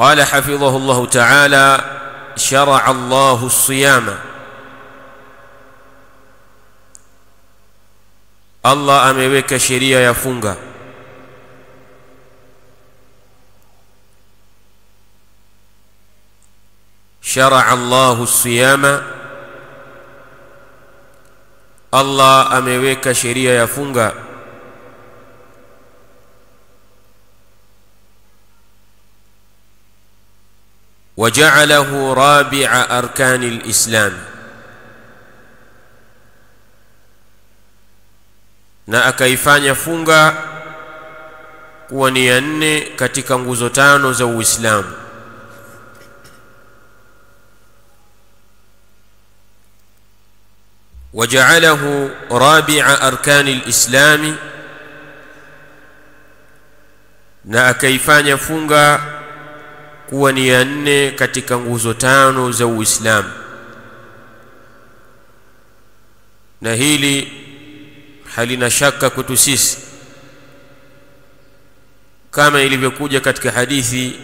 قال حفظه الله تعالى: شرع الله الصيام. Allah ameweka sheria ya funga. Shara'a Allahu as-siyama, Allah ameweka sheria ya funga. Waja'alahu rabi'a arkanil islam, na akaifanya funga kuwa ni ya 4 katika nguzo 5 za Uislamu. Waja'alahu rabi'a arkanil islami, na akaifanya funga kuwa ni ya 4 katika nguzo 5 za Uislamu. Na hili halina shaka kwetu sisi, kama ilivyokuja katika hadithi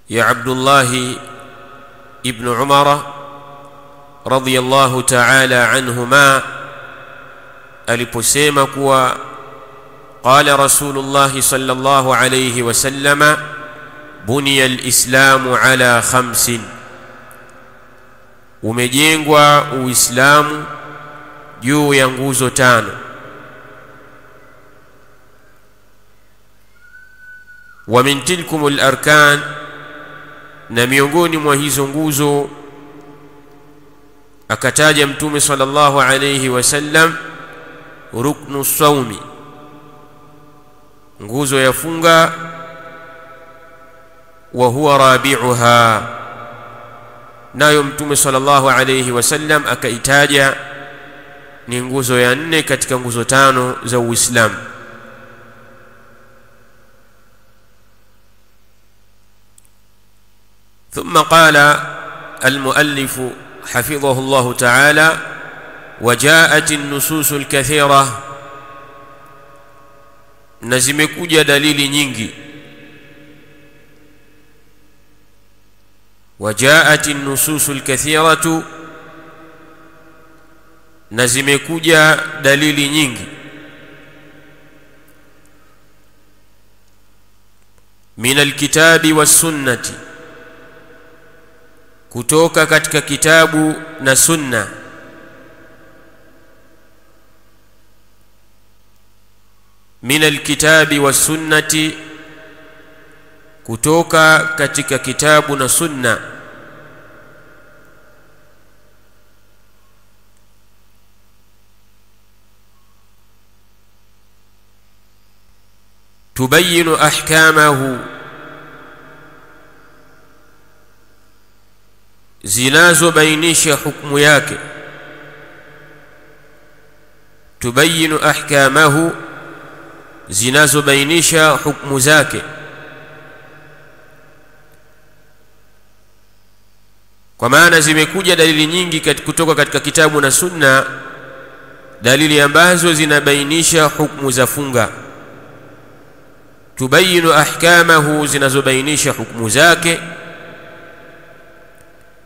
ya Abdullah ibn Umar radiyallahu ta'ala anhuma, aliposema kuwa qala Rasulullah sallallahu alayhi wasallam: buniya al-islamu ala 5, umejengwa Uislamu juu ya nguzo 5. Wa min tilkumul arkan, na miongoni mwa hizo nguzo akataja Mtume sallallahu alayhi wasallam ruknu sawmi, nguzo ya funga. Wa huwa rabi'uha, nayo Mtume sallallahu alayhi wasallam akaitaja ni nguzo ya 4 katika nguzo 5 za Uislamu. ثم قال المؤلف حفظه الله تعالى: وجاءت النصوص الكثيرة، na zimekuja dalili nyingi. وجاءت النصوص الكثيرة, na zimekuja dalili nyingi. min alkitabi was-sunnati, kutoka katika kitabu na sunna. min alkitabi was-sunnati, kutoka katika kitabu na sunna. tubayinu ahkamahu, zinazobainisha hukumu yake. tubayinu ahkamahu, zinazobainisha hukumu zake. Kwa maana zimekuja dalili nyingi kutoka katika kitabu na sunna, dalili ambazo zinabainisha hukumu za funga. tubayinu ahkamahu, zinazobainisha hukumu zake.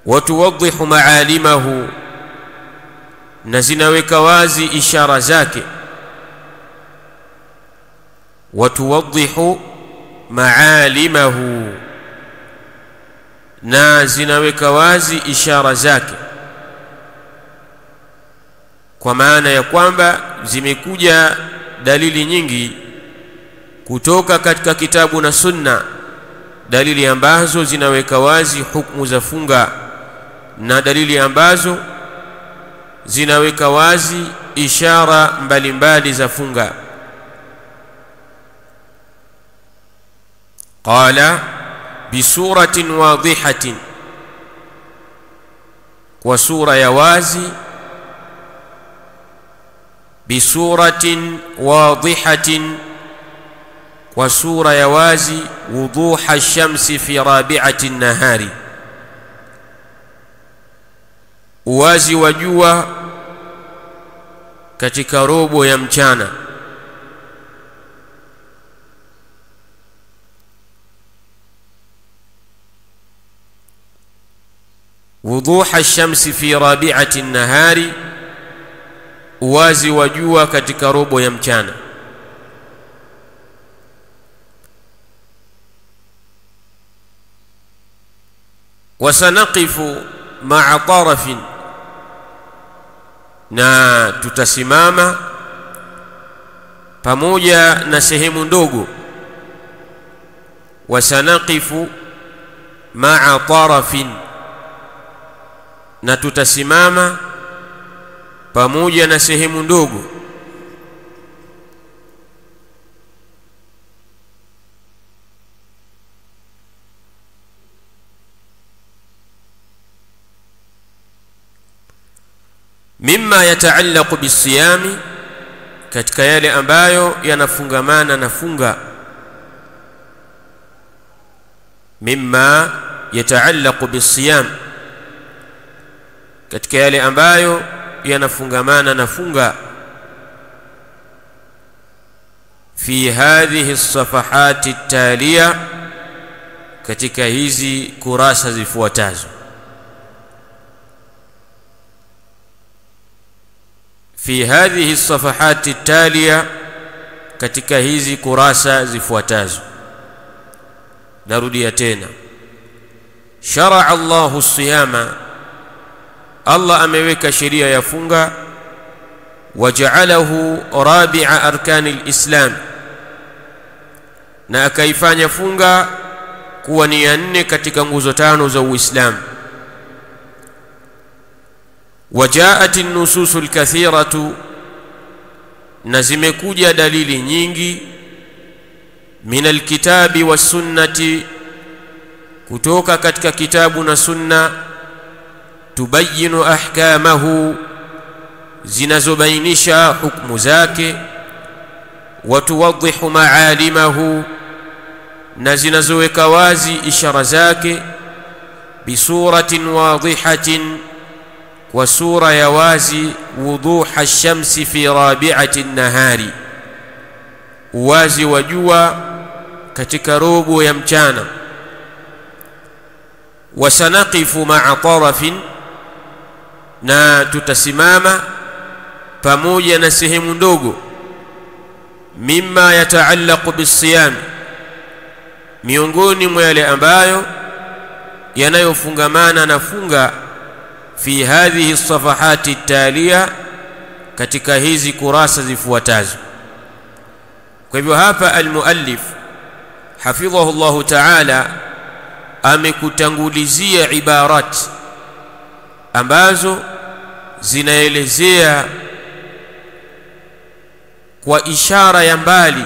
watuwadhihu maalimahu, na zinaweka wazi ishara zake. watuwadhihu maalimahu, na zinaweka wazi ishara zake. Kwa maana ya kwamba zimekuja dalili nyingi kutoka katika kitabu na sunna, dalili ambazo zinaweka wazi hukumu za funga, na dalili ambazo zinaweka wazi ishara mbalimbali za funga. Qala bisuratin wadhihatin, kwa sura ya wazi. bisuratin wadhihatin, kwa sura ya wazi. wuduha ash-shamsi fi rabi'ati an-nahari, uwazi wa jua katika robo ya mchana. wuduha ash-shamsi fi rabi'ati an-nahari, uwazi wa jua katika robo ya mchana. Wasanaqifu ma'a tarafin, na tutasimama pamoja na sehemu ndogo. Wasanaqifu ma'a tarafin, na tutasimama pamoja na sehemu ndogo. Mimma yataallaqu bisiyami, katika yale ambayo yanafungamana na funga. Mimma yataallaqu bisiyam, katika yale ambayo yanafungamana na funga. Fi hadhihi as-safahati at-taliya, katika hizi kurasa zifuatazo. Fi hadhihi as-safahati at-taliya, katika hizi kurasa zifuatazo. Narudia tena. Shara'a Allahu as-siyama, Allah ameweka sheria ya funga. Waja'alahu rabi'a arkani al-islam, na akaifanya funga kuwa ni ya 4 katika nguzo 5 za Uislamu. Wajaat an-nusus al-kathiratu, na zimekuja dalili nyingi. Min al-kitabi was-sunnati, kutoka katika kitabu na sunna. Tubayinu ahkamahu, zinazobainisha hukumu zake. Watuwadhihu maalimahu, na zinazoweka wazi ishara zake. Bisuratin wadhihatin, wa sura ya wazi. Wuduha ash-shamsi fi rabi'ati an-nahari, uwazi wa jua katika robo ya mchana. Wasanaqifu ma'a tarafin, na tutasimama pamoja na sehemu ndogo. Mimma yataallaqu bisiyam, miongoni mwa yale ambayo yanayofungamana na funga. Fi hadhihi as-safahati at-taliya, katika hizi kurasa zifuatazo. Kwa hivyo hapa al-muallif hafidhahu Allah ta'ala amekutangulizia ibarat ambazo zinaelezea kwa ishara ya mbali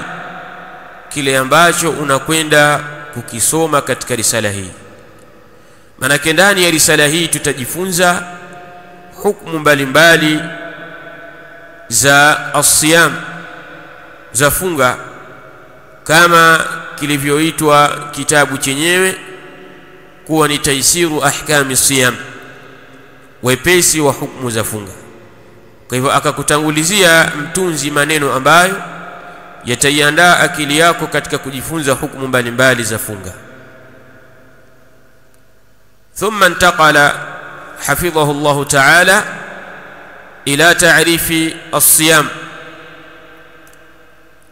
kile ambacho unakwenda kukisoma katika risala hii. Manake ndani ya risala hii tutajifunza hukumu mbalimbali za as-siyam, za funga, kama kilivyoitwa kitabu chenyewe kuwa ni Taisiru Ahkami Siyam, wepesi wa hukumu za funga. Kwa hivyo akakutangulizia mtunzi maneno ambayo yataiandaa akili yako katika kujifunza hukumu mbalimbali za funga. Thumma intaqala hafidhahu Allah ta'ala ila ta'rifi as-siyam,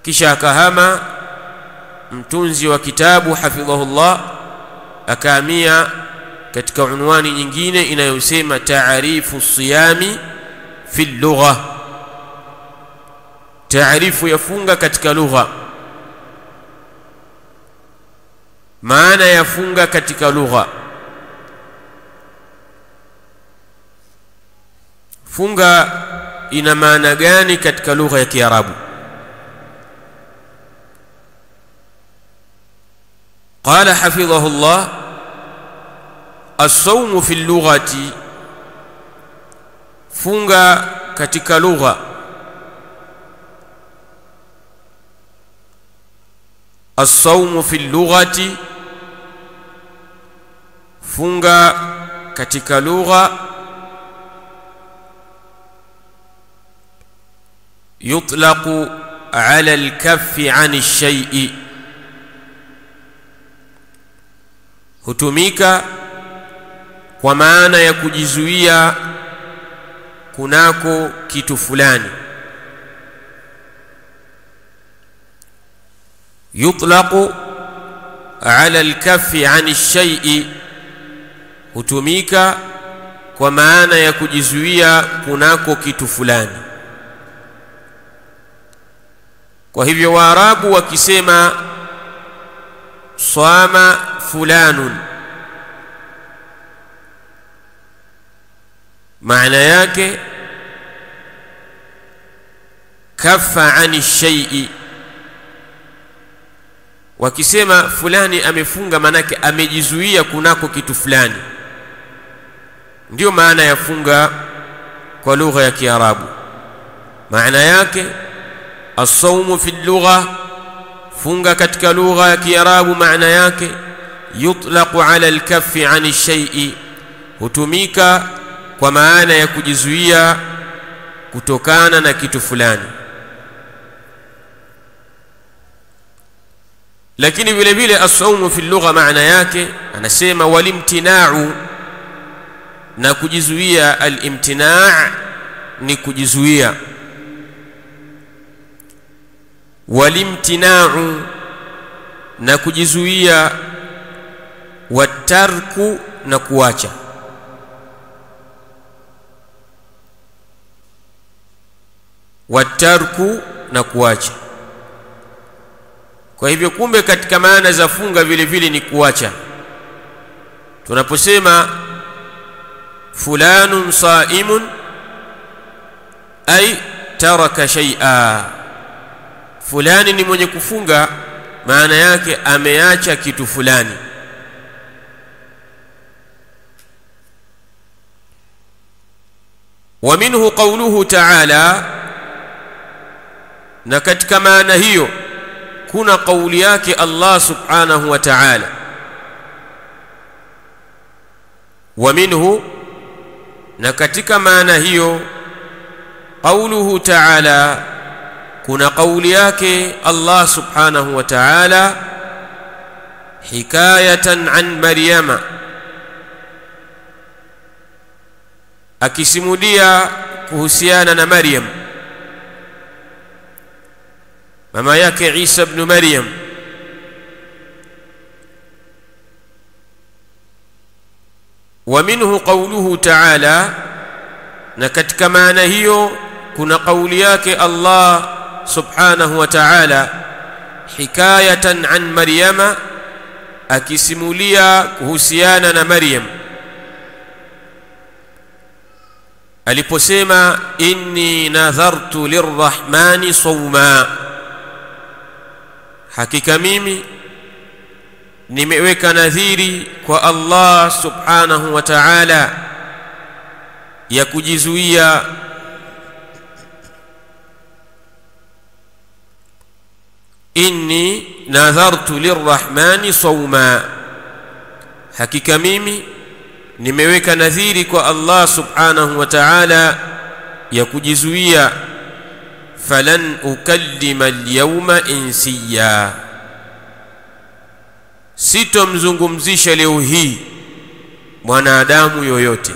kisha akahama mtunzi wa kitabu hafidhahu Allah akahamia katika unwani nyingine inayosema ta'rifu as-siyami fi al-lugha, taarifu ya funga katika lugha. Maana ya funga katika lugha. Funga ina maana gani katika lugha ya Kiarabu? Qala hafidhahu Allah, as-sawmu fi al-lughati, funga katika lugha. As-sawmu fi al-lughati, funga katika lugha. Yutlaqu ala al-kaffi 'ani ash-shay'i, hutumika kwa maana ya kujizuia kunako kitu fulani. Yutlaqu ala al-kaffi 'ani ash-shay'i, hutumika kwa maana ya kujizuia kunako kitu fulani. Kwa hivyo Waarabu wakisema sama fulanun, maana yake kaffa 'ani ash-shay'i. Wakisema fulani amefunga, manake amejizuia kunako kitu fulani. Ndio maana ya funga kwa lugha ya Kiarabu. Maana yake as-sawmu fi al-lugha, funga katika lugha ya Kiarabu maana yake yutlaqu ala al-kaffi 'ani ash-shay'i, hutumika kwa maana ya kujizuia kutokana na kitu fulani. Lakini vile vile as-sawmu fi al-lugha maana yake anasema walimtina'u, na kujizuia. Al-imtina' ni kujizuia, walimtina'u na kujizuia, watarku na kuacha. Watarku na kuacha. Kwa hivyo kumbe katika maana za funga vile vile ni kuacha. Tunaposema fulanun saimun ay taraka shay'a, fulani ni mwenye kufunga, maana yake ameacha kitu fulani. Wa minhu qawluhu ta'ala, na katika maana hiyo kuna kauli yake Allah subhanahu wa ta'ala. Wa minhu, na katika maana hiyo qawluhu ta'ala, kuna kauli yake Allah subhanahu wa ta'ala hikayatan an Maryama, akisimulia kuhusiana na Maryam, mama yake Isa ibn Maryam. Wa minhu qawluhu ta'ala, na katika maana hiyo kuna kauli yake Allah subhanahu wa ta'ala hikayatan an Maryama, akisimulia kuhusiana na Maryam aliposema inni nadhartu lirrahmani sawma, hakika mimi nimeweka nadhiri kwa Allah subhanahu wa ta'ala ya kujizuia. Inni nadhartu lirrahmani sawma, hakika mimi nimeweka nadhiri kwa Allah subhanahu wa ta'ala ya kujizuia. Falan ukallima al-yawma insiya, sitomzungumzisha leo hii mwanadamu yoyote.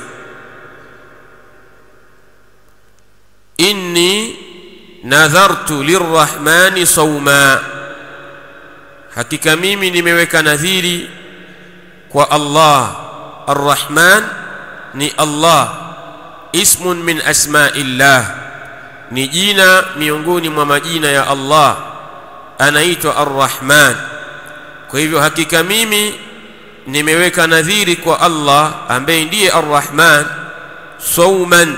Inni nadhartu lirrahmani sawma, hakika mimi nimeweka nadhiri kwa Allah. Ar-Rahman ni Allah, ismun min asma'illah, ni jina miongoni mwa majina ya Allah, anaitwa Ar-Rahman. Kwa hivyo hakika mimi nimeweka nadhiri kwa Allah ambaye ndiye Ar-Rahman, sawman,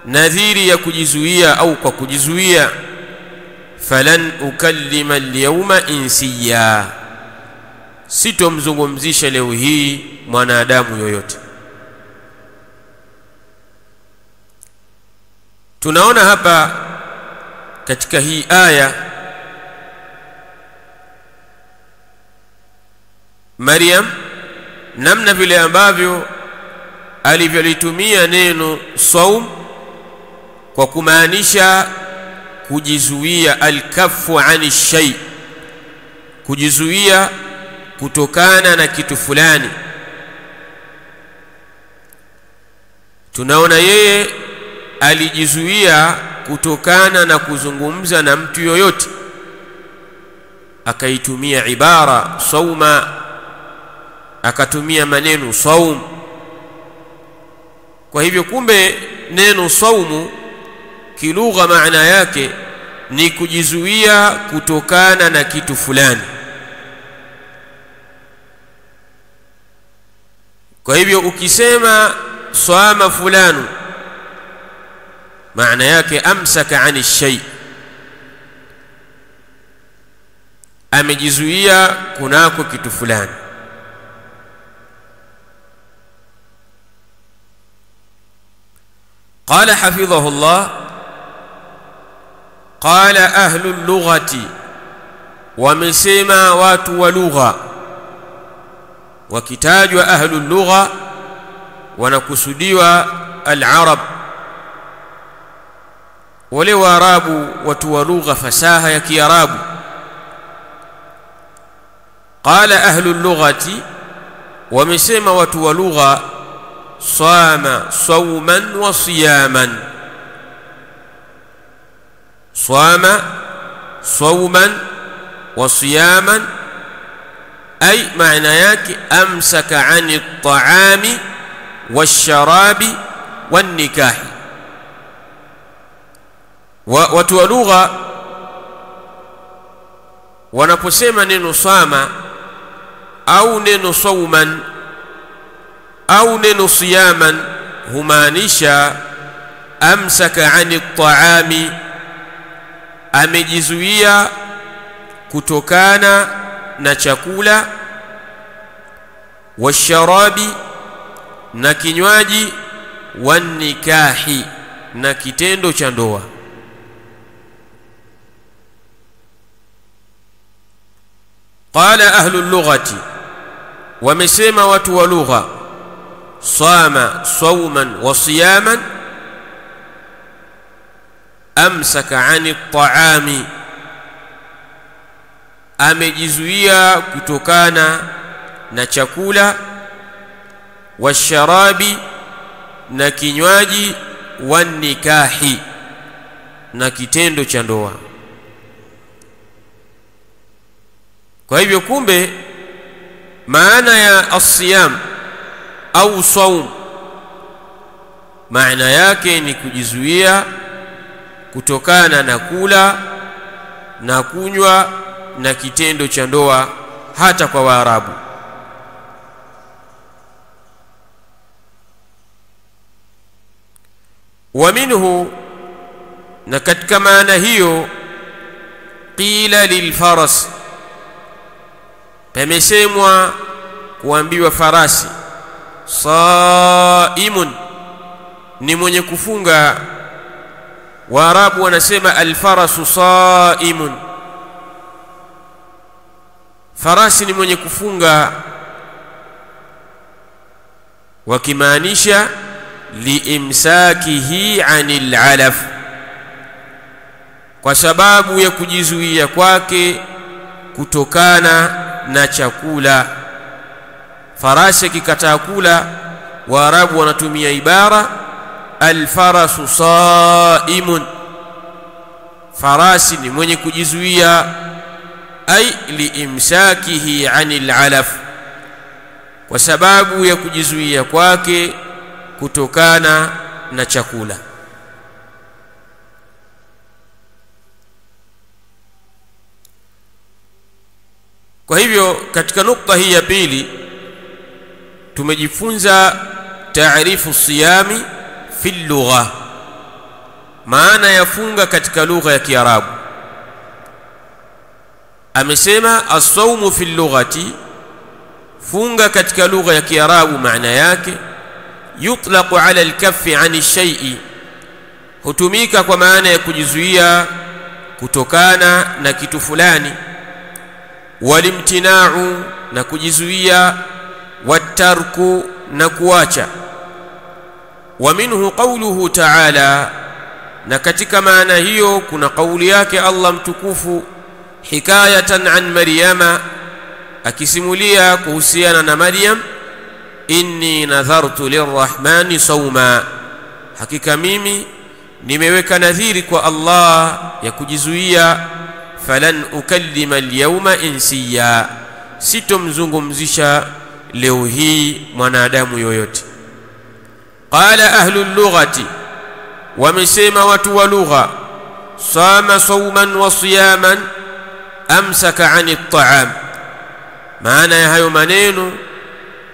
nadhiri ya kujizuia au kwa kujizuia. Falan ukallima al-yawma insiya, sitomzungumzisha leo hii mwanadamu yoyote. Tunaona hapa katika hii aya Maryam namna vile ambavyo alivyolitumia neno saum kwa kumaanisha kujizuia, al-kaffu 'ani shay, kujizuia kutokana na kitu fulani. tunaona yeye alijizuia kutokana na kuzungumza na mtu yoyote, akaitumia ibara sauma, akatumia maneno saum. Kwa hivyo kumbe neno saumu kilugha maana yake ni kujizuia kutokana na kitu fulani. Kwa hivyo ukisema swama fulanu, maana yake amsaka ani shay, amejizuia kunako kitu fulani. قال حفظه الله قال أهل اللغة ومسيما واتوا لغة. وكتاجوا أهل اللغة ونكسديوا العرب ولو أرابوا واتوا لغة فساها يكي أرابوا. قال أهل اللغة ومسيما واتوا لغة صام صوما وصياما. صام صوما وصياما أي معنى ياك أمسك عن الطعام والشراب والنكاح. وتولغة wanaposema neno sama au neno sauman au neno siyaman humaanisha amsaka ani at-ta'ami, amejizuia kutokana na chakula, washarabi na kinywaji, wanikahi na kitendo cha ndoa. Qala ahlu al-lughati, wamesema watu wa lugha, صام صوما وصياما أمسك عن الطعام، amejizuia kutokana na chakula, washarabi na kinywaji, wanikahi na kitendo cha ndoa. Kwa hivyo kumbe maana ya as-siyam au saum maana yake ni kujizuia kutokana na kula na kunywa na kitendo cha ndoa, hata kwa Waarabu. Wa minhu, na katika maana hiyo, qila lilfaras, pamesemwa kuambiwa farasi, saimun, ni mwenye kufunga. Waarabu wanasema alfarasu saimun, farasi ni mwenye kufunga, wakimaanisha liimsakihi anil alaf, kwa sababu ya kujizuia kwake kutokana na chakula. Farasi kikataa kula, Waarabu wanatumia ibara alfarasu saimun, farasi ni mwenye kujizuia, ay liimsakihi anil alaf, kwa sababu ya kujizuia kwake kutokana na chakula. Kwa hivyo katika nukta hii ya pili tumejifunza taarifu siyami fi lugha, maana ya funga katika lugha ya Kiarabu. Amesema as-sawmu fi lughati, funga katika lugha ya Kiarabu maana yake yutlaqu ala al-kaffi ani shay'i, hutumika kwa maana ya kujizuia kutokana na kitu fulani, walimtina'u na kujizuia, watarku na kuacha. Wa minhu qawluhu ta'ala, na katika maana hiyo kuna kauli yake Allah mtukufu, hikayatan an Maryama, akisimulia kuhusiana na Maryam, inni nadhartu lirrahmani sawma, hakika mimi nimeweka nadhiri kwa Allah ya kujizuia, falan ukallima al-yawma insiya, sitomzungumzisha leo hii mwanadamu yoyote. Qala ahlu lughati, wamesema watu wa lugha, sama sawman wa siyaman amsaka 'ani at-ta'am. Maana ya hayo maneno,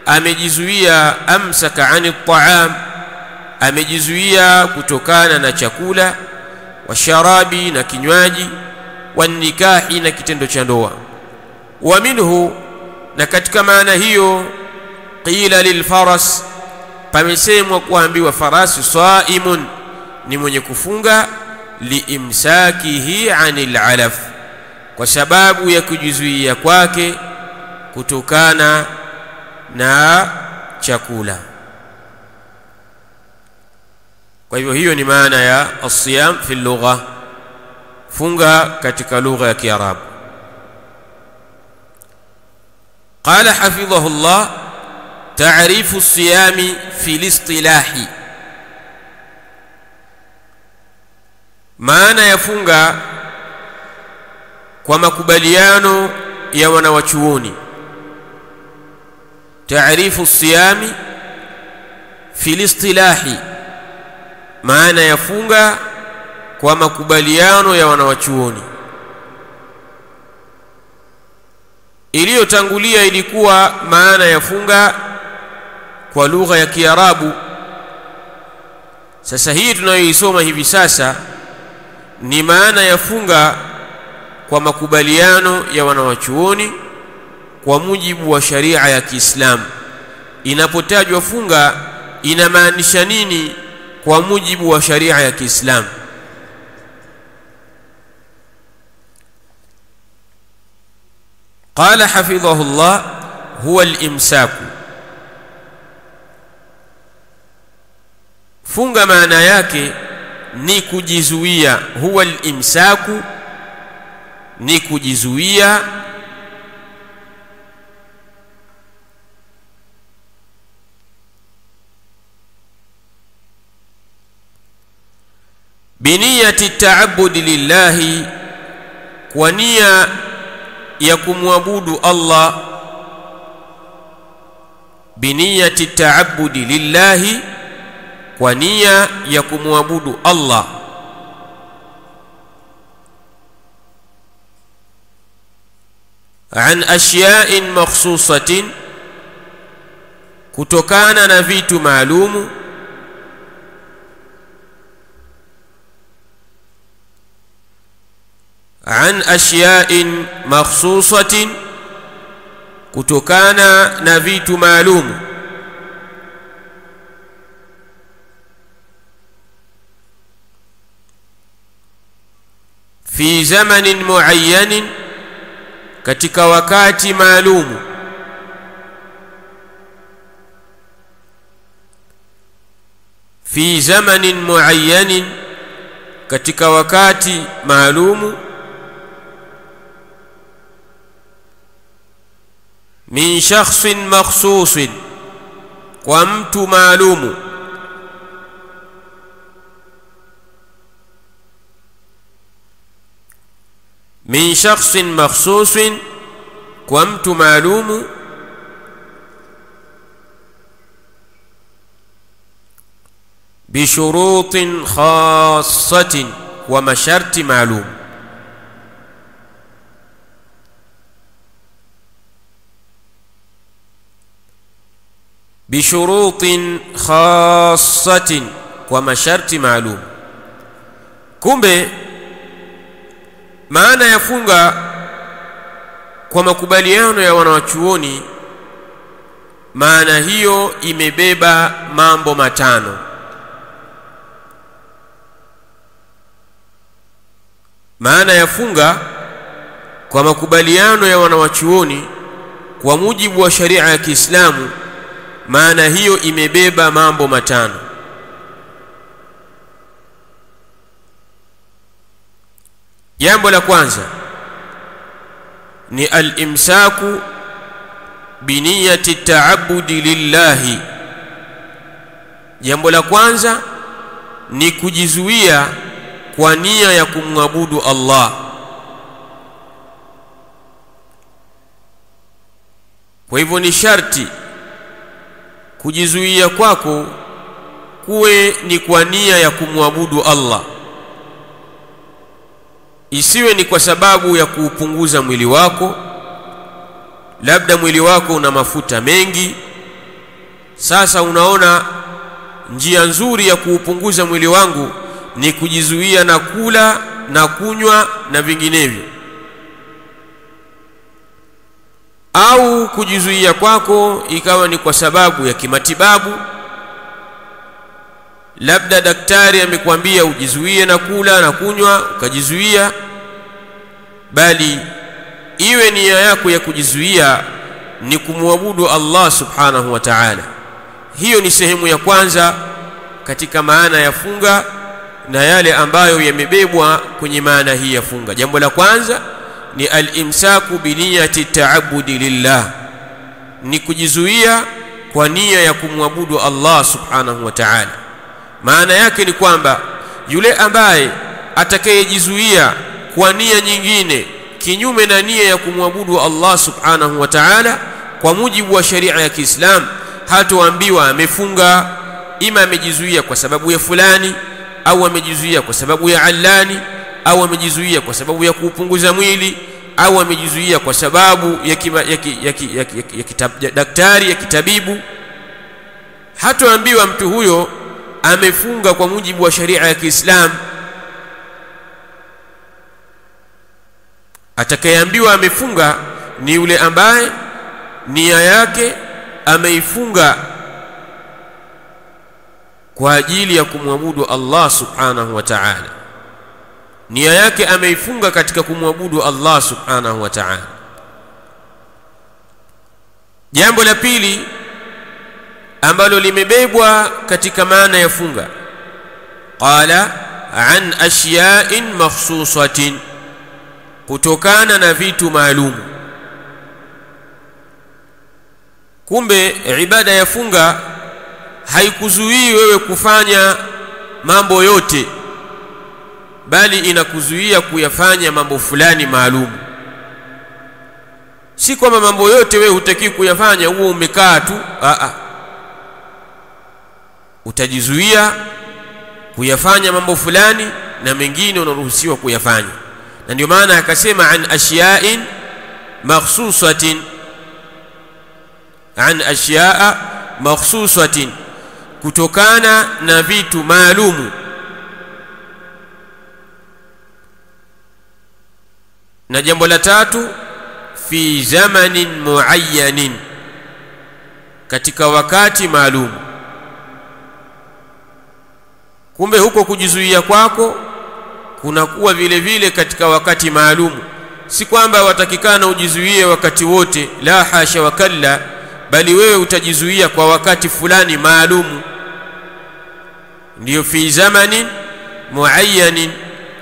amejizuia, amsaka 'ani at-ta'am, amejizuia kutokana na chakula, wa sharabi, na kinywaji, wa nikahi, na kitendo cha ndoa. Wa minhu, na katika maana hiyo, qila lilfaras, pamesemwa kuambiwa farasi, saimun, ni mwenye kufunga, liimsakihi 'anil 'alaf, kwa sababu ya kujizuia kwake kutokana na chakula. Kwa hivyo hiyo ni maana ya as-siyam fi lugha, funga katika lugha ya Kiarabu. Qala hafidhahullah, ta'rifu as-siyami fi al-istilahi, maana ya funga kwa makubaliano ya wanawachuoni. Ta'rifu as-siyami fi al-istilahi, maana ya funga kwa makubaliano ya wanawachuoni. Iliyotangulia ilikuwa maana ya funga kwa lugha ya Kiarabu. Sasa hii tunayoisoma hivi sasa ni maana ya funga kwa makubaliano ya wanawachuoni kwa mujibu wa sharia ya Kiislamu. Inapotajwa funga inamaanisha nini kwa mujibu wa sharia ya Kiislamu? Qala hafidhahullah, huwa al-imsaku, funga maana yake ni kujizuia. Huwa al-imsaku, ni kujizuia, biniyati at-ta'abbud lillahi, kwa nia ya kumwabudu Allah. Biniyati at-ta'abbud lillahi, kwa nia ya kumwabudu Allah. An ashya'in makhsusatin, kutokana na vitu maalumu. An ashya'in makhsusatin, kutokana na vitu maalumu. Fi zamanin muayyanin, katika wakati maalumu. Fi zamanin muayyanin, katika wakati maalumu. Min shakhsin makhsusin, kwa mtu maalumu. Min shakhsin makhsusin, kwa mtu maalumu. Bishurutin khassatin, wa masharti maalum. Bishurutin khassatin, kwa masharti maalum. Kumbe maana ya funga kwa makubaliano ya wanawachuoni, maana hiyo imebeba mambo matano. Maana ya funga kwa makubaliano ya wanawachuoni kwa mujibu wa sharia ya Kiislamu, maana hiyo imebeba mambo matano. Jambo la kwanza ni al-imsaku biniyati at-ta'abbudi lillahi. Jambo la kwanza ni kujizuia kwa nia ya kumwabudu Allah. Kwa hivyo ni sharti kujizuia kwako kuwe ni kwa nia ya kumwabudu Allah, isiwe ni kwa sababu ya kuupunguza mwili wako. Labda mwili wako una mafuta mengi, sasa unaona njia nzuri ya kuupunguza mwili wangu ni kujizuia na kula na kunywa na vinginevyo. Au kujizuia kwako ikawa ni kwa sababu ya kimatibabu, labda daktari amekwambia ujizuie na kula na kunywa ukajizuia, bali iwe nia yako ya kujizuia ni kumwabudu Allah subhanahu wa ta'ala. Hiyo ni sehemu ya kwanza katika maana ya funga na yale ambayo yamebebwa kwenye maana hii ya funga. Jambo la kwanza ni al-imsaku bi niyyati ta'abbudi lillah, ni kujizuia kwa nia ya kumwabudu Allah subhanahu wa ta'ala. Maana yake ni kwamba yule ambaye atakayejizuia kwa nia nyingine kinyume na nia ya kumwabudu Allah subhanahu wa ta'ala kwa mujibu wa sharia ya Kiislamu, hatoambiwa amefunga, ima amejizuia kwa sababu ya fulani, au amejizuia kwa sababu ya allani, au amejizuia kwa sababu ya kuupunguza mwili, au amejizuia kwa sababu ya daktari ya kitabibu. Hatoambiwa mtu huyo amefunga kwa mujibu wa sharia ya Kiislamu. Atakayeambiwa amefunga ni yule ambaye nia yake ameifunga kwa ajili ya kumwabudu Allah subhanahu wa ta'ala. Nia yake ameifunga katika kumwabudu Allah subhanahu wa ta'ala. Jambo la pili ambalo limebebwa katika maana ya funga, qala an ashya'in makhsusatin, kutokana na vitu maalum. Kumbe ibada ya funga haikuzuii wewe kufanya mambo yote, bali inakuzuia kuyafanya mambo fulani maalum. Si kwamba mambo yote wewe hutaki kuyafanya, huo umekaa tu. Utajizuia kuyafanya mambo fulani na mengine unaruhusiwa kuyafanya. Na ndio maana akasema an ashya'in makhsusatin, an ashya'a makhsusatin, kutokana na vitu maalumu. Na jambo la tatu, fi zamanin muayyanin, katika wakati maalum. Kumbe huko kujizuia kwako kunakuwa vile vile katika wakati maalum. Si kwamba watakikana ujizuie wakati wote, la hasha wa kalla, bali wewe utajizuia kwa wakati fulani maalum. Ndiyo fi zamanin muayyanin,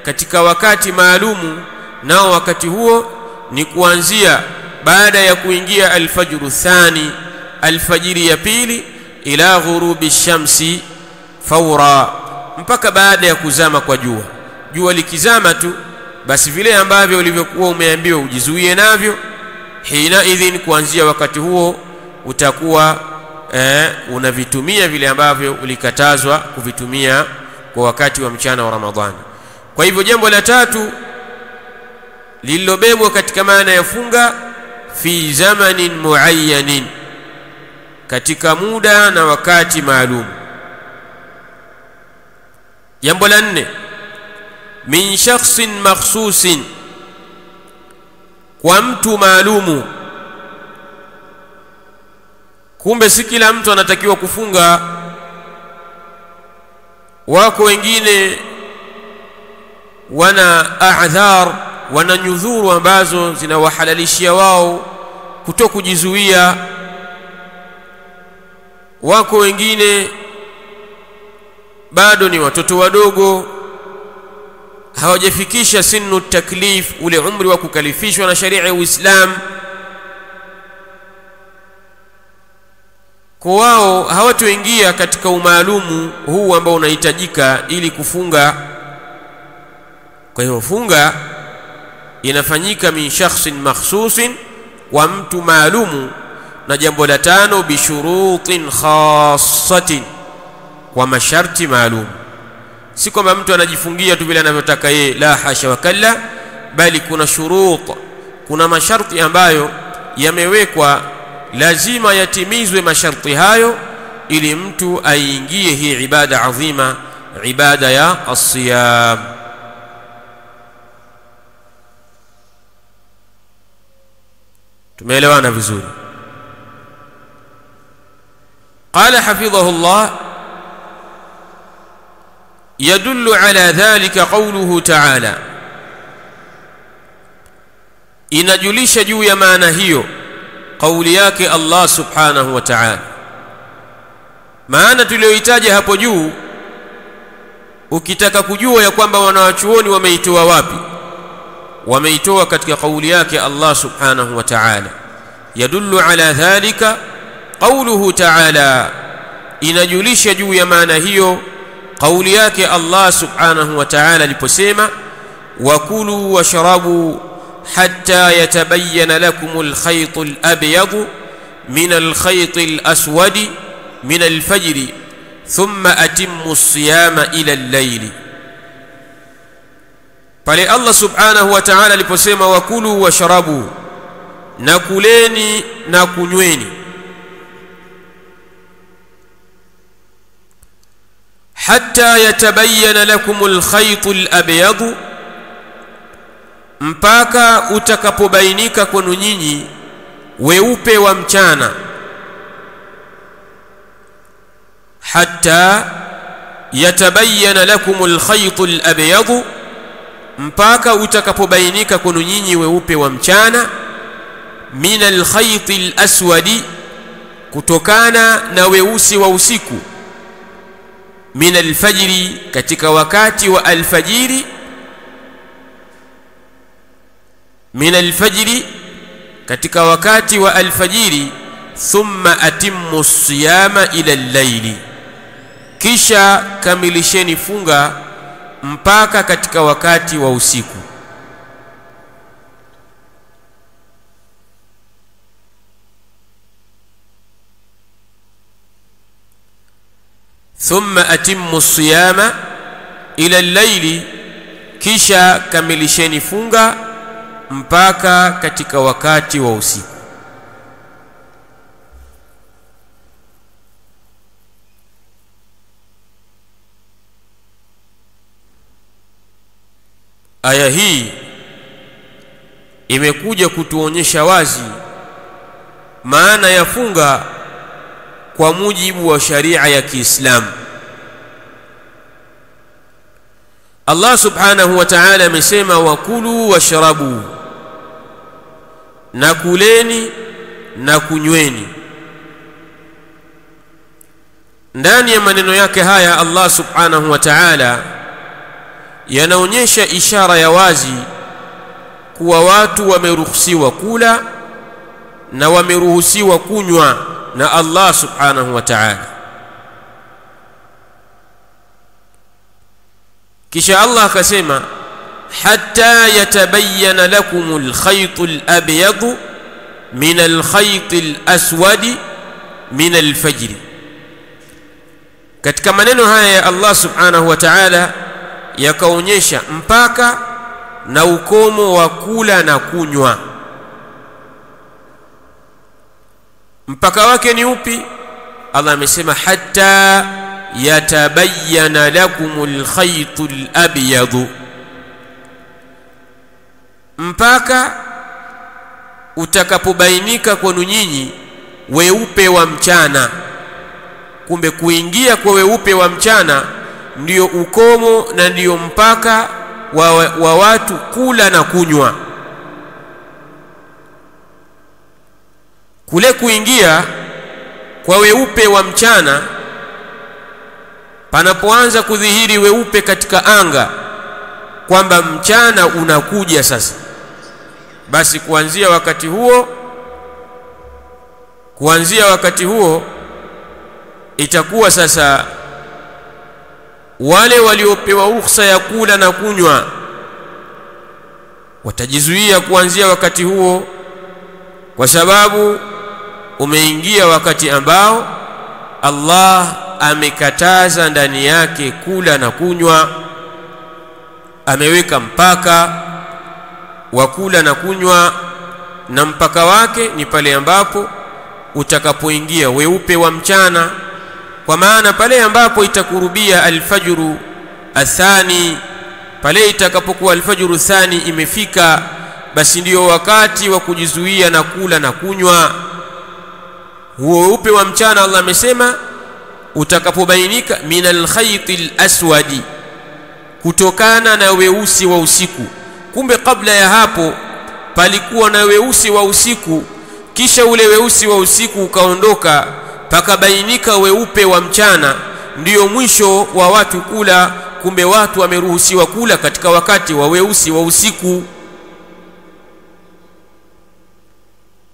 katika wakati maalum. Nao wakati huo ni kuanzia baada ya kuingia alfajru thani, alfajiri ya pili, ila ghurubi shamsi fawra, mpaka baada ya kuzama kwa jua. Jua likizama tu, basi vile ambavyo ulivyokuwa umeambiwa ujizuie navyo, hina idhin, kuanzia wakati huo utakuwa unavitumia vile ambavyo ulikatazwa kuvitumia kwa wakati wa mchana wa Ramadhani. Kwa hivyo jambo la tatu lililobebwa katika maana ya funga, fi zamanin muayyanin, katika muda na wakati maalum. Jambo la nne, min shakhsin makhsusin, kwa mtu maalumu. Kumbe si kila mtu anatakiwa kufunga. Wako wengine wana a'dhar, wana nyudhuru ambazo zinawahalalishia wao kutokujizuia. Wako wengine bado ni watoto wadogo, hawajafikisha sinu taklif, ule umri wa kukalifishwa na sharia ya Uislamu. Kwa wao hawatoingia katika umaalumu huu ambao unahitajika ili kufunga. Kwa hiyo funga inafanyika min shakhsin makhsusin, wa mtu maalumu. Na jambo la tano, bishurutin khassatin, kwa masharti maalum. Si kwamba mtu anajifungia tu bila anavyotaka yeye, la hasha wa kalla, bali kuna shurut, kuna masharti ambayo yamewekwa, lazima yatimizwe masharti hayo ili mtu aingie hii ibada adhima, ibada ya as-siyam. tumeelewana vizuri. قال حفظه الله: يدل على ذلك قوله تعالى، inajulisha juu ya maana hiyo kauli yake Allah subhanahu wa ta'ala. Maana tuliyoitaja hapo juu, ukitaka kujua ya kwamba wanawachuoni wameitoa wapi, wameitoa katika kauli yake Allah subhanahu wa ta'ala. Yadullu ala dhalika qawluhu ta'ala, inajulisha juu ya maana hiyo kauli yake Allah subhanahu wa ta'ala aliposema: wakulu washrabu hatta yatabayyana lakumul khaytul abyadu minal khaytil aswadi minal fajri thumma atimmu as-siyama ila al-layli. Pale Allah subhanahu wa ta'ala aliposema wakulu washrabu, na kuleni na kunyweni, hatta yatabayyana lakumul khaytul abyadu, mpaka utakapobainika kwenu nyinyi weupe wa mchana. Hatta yatabayyana lakumul khaytul abyadu, mpaka utakapobainika kwenu nyinyi weupe wa mchana. Minal khaytil aswadi, kutokana na weusi wa usiku. Minal fajri, katika wakati wa alfajiri. Minal fajri, katika wakati wa alfajiri. Thumma atimmu as-siyama ila al-layli, kisha kamilisheni funga mpaka katika wakati wa usiku. Thumma atimmu as-siyama ila al-layli, kisha kamilisheni funga mpaka katika wakati wa usiku. Aya hii imekuja kutuonyesha wazi maana ya funga kwa mujibu wa sharia ya Kiislamu. Allah subhanahu wa ta'ala amesema wakulu washrabu, na kuleni na kunyweni. Ndani ya maneno yake haya Allah subhanahu wa ta'ala yanaonyesha ishara ya wazi kuwa watu wameruhusiwa kula na wameruhusiwa kunywa na Allah subhanahu wa ta'ala. Kisha Allah akasema hatta yatabayyana lakumul khaytul abyadu minal khaytil aswadi minal fajri. Katika maneno haya ya Allah subhanahu wa ta'ala yakaonyesha mpaka na ukomo wa kula na kunywa. Mpaka wake ni upi? Allah amesema hatta yatabayyana lakumul khaytul abyadu, mpaka utakapobainika kwenu nyinyi weupe wa mchana. Kumbe kuingia kwa weupe wa mchana ndio ukomo na ndio mpaka wa watu kula na kunywa. Kule kuingia kwa weupe wa mchana, panapoanza kudhihiri weupe katika anga kwamba mchana unakuja sasa, basi kuanzia wakati huo itakuwa sasa wale waliopewa ruhusa ya kula na kunywa watajizuia kuanzia wakati huo, kwa sababu umeingia wakati ambao Allah amekataza ndani yake kula na kunywa. Ameweka mpaka wa kula na kunywa, na mpaka wake ni pale ambapo utakapoingia weupe wa mchana, kwa maana pale ambapo itakurubia alfajru athani, pale itakapokuwa alfajru thani imefika, basi ndio wakati wa kujizuia na kula na kunywa. Huo weupe wa mchana Allah amesema utakapobainika minal khaytil aswadi, kutokana na weusi wa usiku. Kumbe kabla ya hapo palikuwa na weusi wa usiku, kisha ule weusi wa usiku ukaondoka, pakabainika weupe wa mchana, ndio mwisho wa watu kula. Kumbe watu wameruhusiwa kula katika wakati wa weusi wa usiku.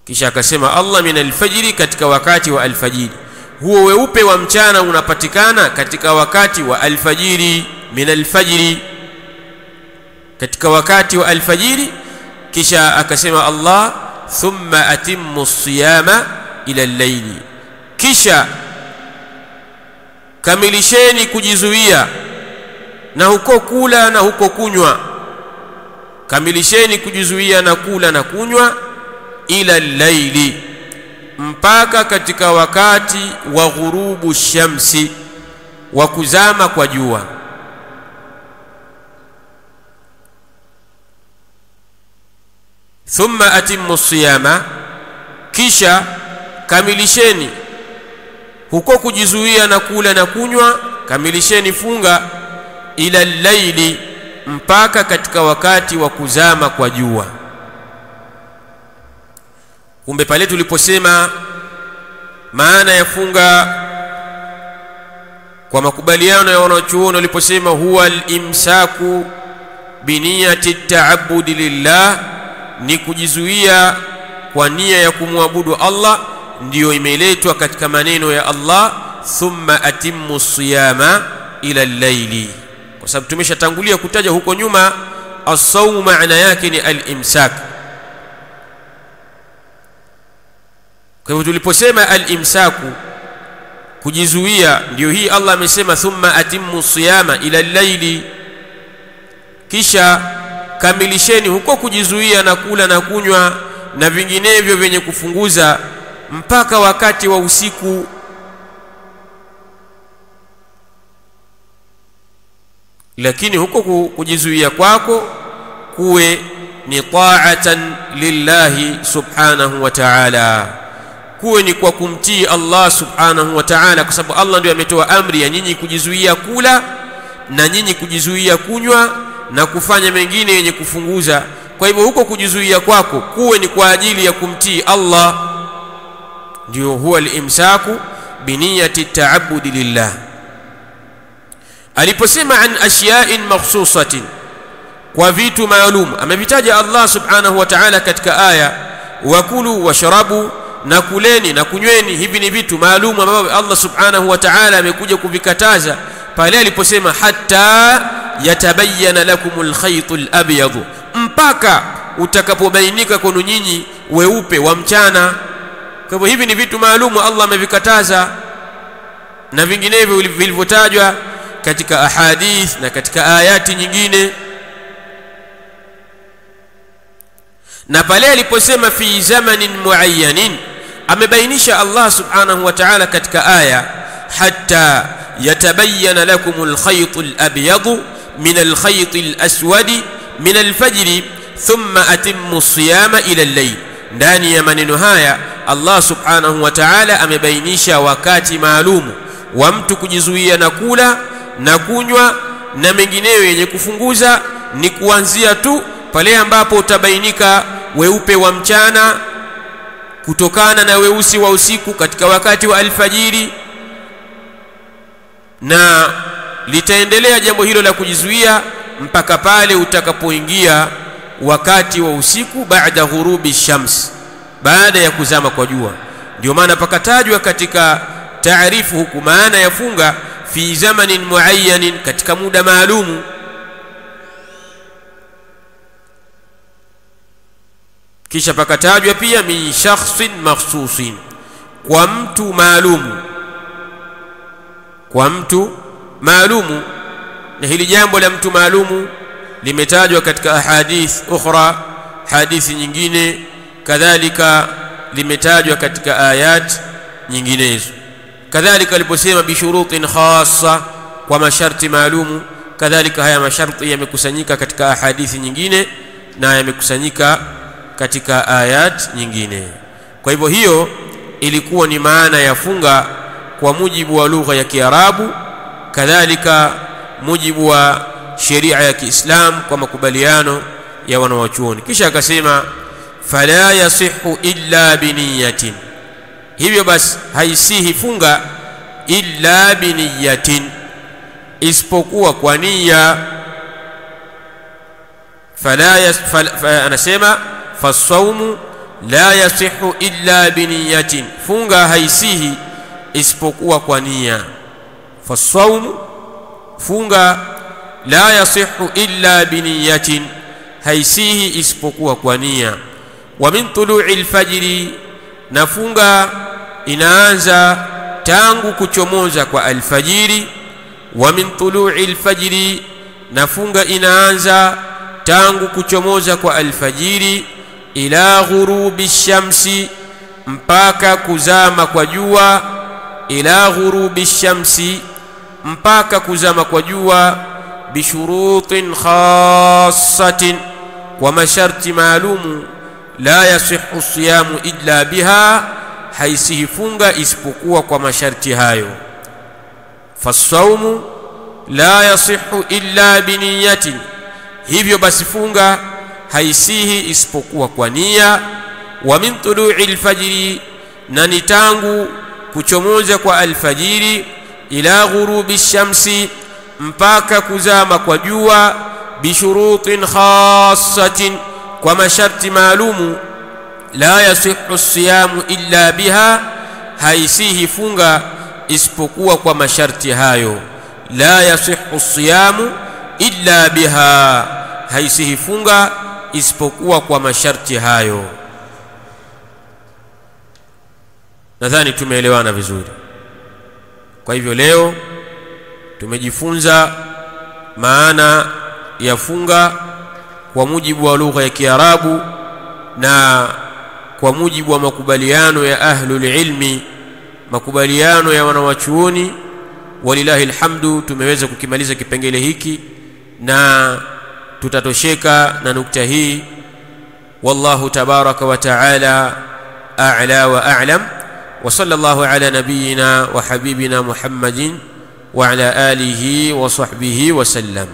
Kisha akasema Allah min alfajiri, katika wakati wa alfajiri. Huo weupe wa mchana unapatikana katika wakati wa alfajiri, min alfajiri, katika wakati wa alfajiri. Kisha akasema Allah thumma atimmu siyama ila al-layli, kisha kamilisheni kujizuia na huko kula na huko kunywa. Kamilisheni kujizuia na kula na kunywa ila al-layli, mpaka katika wakati wa ghurubu shamsi, wa kuzama kwa jua. Thumma atimmu siyama, kisha kamilisheni huko kujizuia na kula na kunywa, kamilisheni funga ila al-layli, mpaka katika wakati wa kuzama kwa jua. Kumbe pale tuliposema maana ya funga kwa makubaliano ya wanachuoni, waliposema huwa al-imsaku biniyati at-ta'abbudi lillah, ni kujizuia kwa nia ya kumwabudu Allah, ndiyo imeletwa katika maneno ya Allah thumma atimmu siyama ila al-layli, kwa sababu tumeshatangulia kutaja huko nyuma as-sawm maana yake ni al-imsak. Kwa hivyo tuliposema al-imsaku, kujizuia, ndio hii Allah amesema thumma atimmu siyama ila al-layli, kisha kamilisheni huko kujizuia na kula na kunywa na vinginevyo vyenye kufunguza mpaka wakati wa usiku. Lakini huko kujizuia kwako kuwe ni ta'atan lillahi subhanahu wa ta'ala, kuwe ni kwa kumtii Allah subhanahu wa ta'ala, kwa sababu Allah ndiye ametoa amri ya nyinyi kujizuia kula na nyinyi kujizuia kunywa na kufanya mengine yenye kufunguza. Kwa hivyo huko kujizuia kwako kuwe ni kwa ajili ya kumtii Allah, ndio huwa al-imsaku biniyati at-ta'abbudi lillah. Aliposema an ashya'in makhsusatin, kwa vitu maalum, amevitaja Allah subhanahu wa ta'ala katika aya wakulu washrabu, na kuleni na kunyweni. Hivi ni vitu maalum ambavyo Allah subhanahu wa ta'ala amekuja kuvikataza pale aliposema hatta yatabayyana lakumul khaytul abyad, mpaka utakapobainika kwenu nyinyi weupe wa mchana. Kwa hivyo hivi ni vitu maalum Allah amevikataza, na vinginevyo vilivyotajwa katika ahadith na katika ayati nyingine. Na pale aliposema fi zamanin muayyanin, amebainisha Allah subhanahu wa ta'ala katika aya hatta yatabayyana lakumul khaytul abyad min al-khaytil aswadi min al-fajri thumma atimmu siyama ila al-layl. Ndani ya maneno haya Allah subhanahu wa ta'ala amebainisha wakati maalumu wa mtu kujizuia na kula na kunywa na mengineyo yenye kufunguza, ni kuanzia tu pale ambapo utabainika weupe wa mchana kutokana na weusi wa usiku katika wakati wa alfajiri, na litaendelea jambo hilo la kujizuia mpaka pale utakapoingia wakati wa usiku baada ghurubi shams, baada ya kuzama kwa jua. Ndio maana pakatajwa katika taarifu huku maana ya funga fi zamanin muayyanin, katika muda maalumu. Kisha pakatajwa pia min shakhsin makhsusin, kwa mtu maalumu, kwa mtu maalumu. Na hili jambo la mtu maalumu limetajwa katika ahadith ukhra, hadithi nyingine, kadhalika limetajwa katika ayat nyinginezo. Kadhalika aliposema bishurutin khassa, kwa masharti maalumu, kadhalika haya masharti yamekusanyika katika ahadithi nyingine na yamekusanyika katika ayat nyingine. Kwa hivyo hiyo ilikuwa ni maana ya funga kwa mujibu wa lugha ya Kiarabu, kadhalika mujibu wa sheria ya Kiislamu kwa makubaliano ya wanawachuoni. Kisha akasema fala yasihu illa biniyatin, hivyo basi haisihi funga illa biniyatin, isipokuwa kwa nia. Anasema fasawmu la yasihu illa biniyatin, funga haisihi isipokuwa kwa nia. Fasawmu, funga, la yasihu illa biniyatin, haisihi isipokuwa kwa nia. Wa min tulu'i alfajri, na funga inaanza tangu kuchomoza kwa alfajiri. Wa min tulu'i alfajri, na funga inaanza tangu kuchomoza kwa alfajiri, ila ghurubi shamsi, mpaka kuzama kwa jua. Ila ghurubi shamsi, mpaka kuzama kwa jua. Bishurutin khassatin, kwa masharti maalumu. La yasihu siyamu illa biha, haisihi funga isipokuwa kwa masharti hayo. Fasawmu la yasihu illa biniyatin, hivyo basi funga haisihi isipokuwa kwa nia. Wa min tulu'i alfajri, na ni tangu kuchomoza kwa alfajiri. Ila ghurubi shamsi, mpaka kuzama kwa jua. Bishurutin khassatin, kwa masharti maalumu. La yasihu siyamu illa biha, haisihi funga isipokuwa kwa masharti hayo. La yasihu siyamu illa biha, haisihi funga isipokuwa kwa masharti hayo. Nadhani tumeelewana vizuri. Kwa hivyo leo tumejifunza maana ya funga kwa mujibu wa lugha ya Kiarabu na kwa mujibu wa makubaliano ya ahlul ilmi, makubaliano ya wanawachuoni. Walillahi alhamdu, tumeweza kukimaliza kipengele hiki na tutatosheka na nukta hii. Wallahu tabaraka wa taala a'la wa a'lam. Wa sallallahu ala nabiyyina wa habibina Muhammadin wa ala alihi wa sahbihi wa sallam.